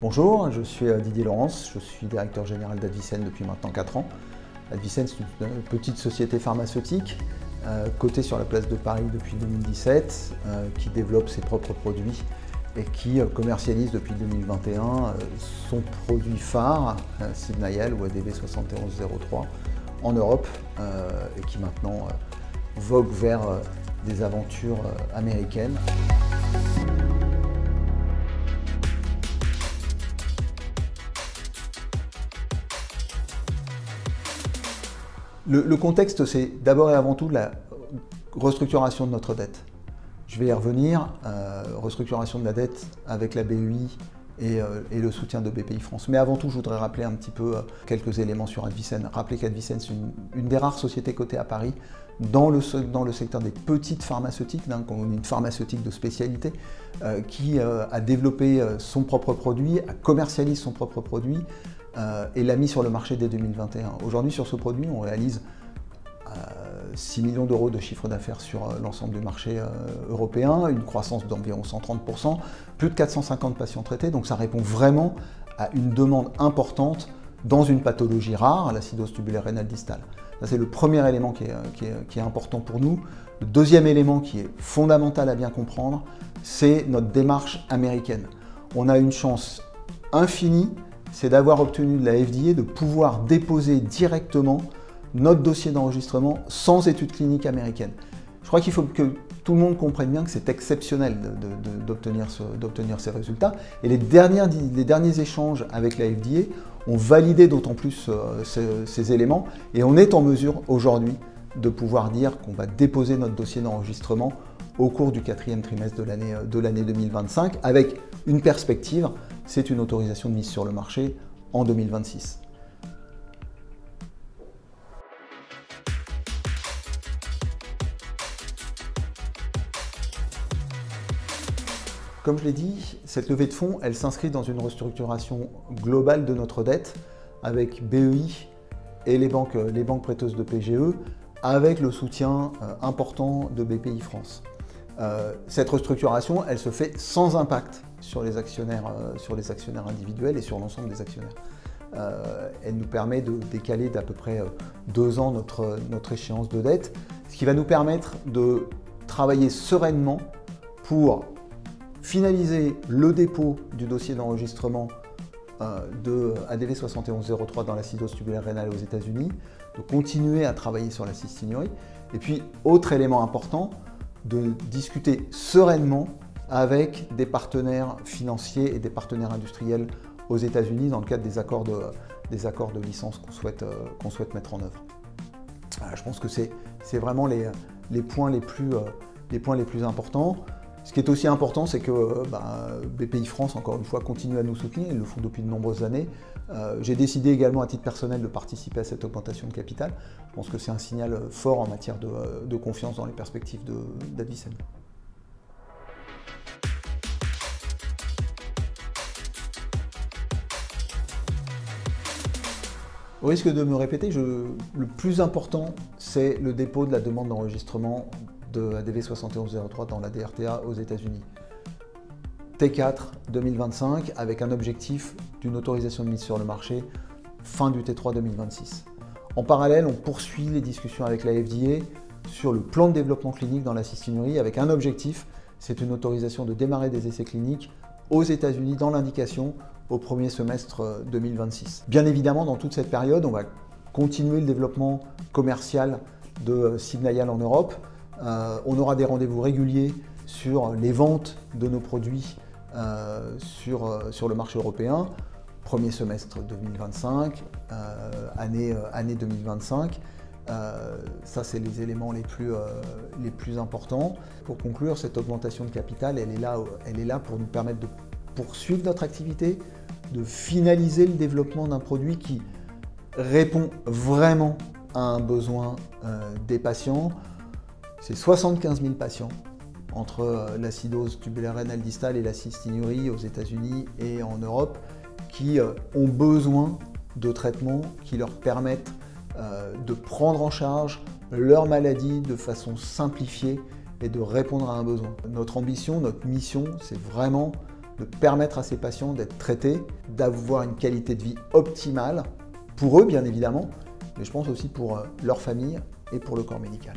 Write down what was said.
Bonjour, je suis Didier Laurence, je suis directeur général d'Advicen depuis maintenant 4 ans. Advicen, c'est une petite société pharmaceutique cotée sur la place de Paris depuis 2017, qui développe ses propres produits et qui commercialise depuis 2021 son produit phare, Sibnayal ou ADV7103, en Europe et qui maintenant vogue vers des aventures américaines. Le contexte, c'est d'abord et avant tout la restructuration de notre dette. Je vais y revenir, restructuration de la dette avec la BEI et le soutien de BPI-France. Mais avant tout, je voudrais rappeler un petit peu quelques éléments sur Advicen. Rappeler qu'Advicen, c'est une des rares sociétés cotées à Paris dans le secteur des petites pharmaceutiques, donc une pharmaceutique de spécialité, qui a développé son propre produit, commercialise son propre produit, et l'a mis sur le marché dès 2021. Aujourd'hui, sur ce produit, on réalise 6 millions d'euros de chiffre d'affaires sur l'ensemble du marché européen, une croissance d'environ 130%, plus de 450 patients traités, donc ça répond vraiment à une demande importante dans une pathologie rare, l'acidose tubulaire rénale distale. Ça, c'est le premier élément qui est important pour nous. Le deuxième élément qui est fondamental à bien comprendre, c'est notre démarche américaine. On a une chance infinie, c'est d'avoir obtenu de la FDA de pouvoir déposer directement notre dossier d'enregistrement sans étude clinique américaine. Je crois qu'il faut que tout le monde comprenne bien que c'est exceptionnel d'obtenir ces résultats. Et les derniers échanges avec la FDA ont validé d'autant plus ces éléments. Et on est en mesure aujourd'hui de pouvoir dire qu'on va déposer notre dossier d'enregistrement au cours du 4e trimestre de l'année 2025 avec une perspective, c'est une autorisation de mise sur le marché en 2026. Comme je l'ai dit, cette levée de fonds, elle s'inscrit dans une restructuration globale de notre dette avec BEI et les banques prêteuses de PGE, avec le soutien important de BPI-France. Cette restructuration, elle se fait sans impact sur les actionnaires individuels et sur l'ensemble des actionnaires. Elle nous permet de décaler d'à peu près 2 ans notre échéance de dette, ce qui va nous permettre de travailler sereinement pour finaliser le dépôt du dossier d'enregistrement de ADV7103 dans l'acidose tubulaire rénale aux États-Unis, de continuer à travailler sur la cystinurie, et puis, autre élément important, de discuter sereinement avec des partenaires financiers et des partenaires industriels aux États-Unis dans le cadre des accords de licence qu'on souhaite mettre en œuvre. Je pense que c'est vraiment les points les plus importants. Ce qui est aussi important, c'est que BPI-France, encore une fois, continue à nous soutenir, ils le font depuis de nombreuses années. J'ai décidé également à titre personnel de participer à cette augmentation de capital. Je pense que c'est un signal fort en matière de confiance dans les perspectives d'Advicen. Au risque de me répéter, le plus important, c'est le dépôt de la demande d'enregistrement de ADV7103 dans la DRTA aux États-Unis. T4 2025 avec un objectif d'une autorisation de mise sur le marché fin du T3 2026. En parallèle, on poursuit les discussions avec la FDA sur le plan de développement clinique dans la cystinurie avec un objectif, c'est une autorisation de démarrer des essais cliniques aux États-Unis dans l'indication au premier semestre 2026. Bien évidemment, dans toute cette période, on va continuer le développement commercial de Sibnayal en Europe. On aura des rendez-vous réguliers sur les ventes de nos produits sur le marché européen, premier semestre 2025, année 2025. Ça, c'est les éléments les plus importants. Pour conclure, cette augmentation de capital, elle est là pour nous permettre de poursuivre notre activité, de finaliser le développement d'un produit qui répond vraiment à un besoin des patients. C'est 75 000 patients entre l'acidose tubulaire rénale distale et la cystinurie aux États-Unis et en Europe qui ont besoin de traitements qui leur permettent de prendre en charge leur maladie de façon simplifiée et de répondre à un besoin. Notre ambition, notre mission, c'est vraiment de permettre à ces patients d'être traités, d'avoir une qualité de vie optimale, pour eux bien évidemment, mais je pense aussi pour leur famille et pour le corps médical.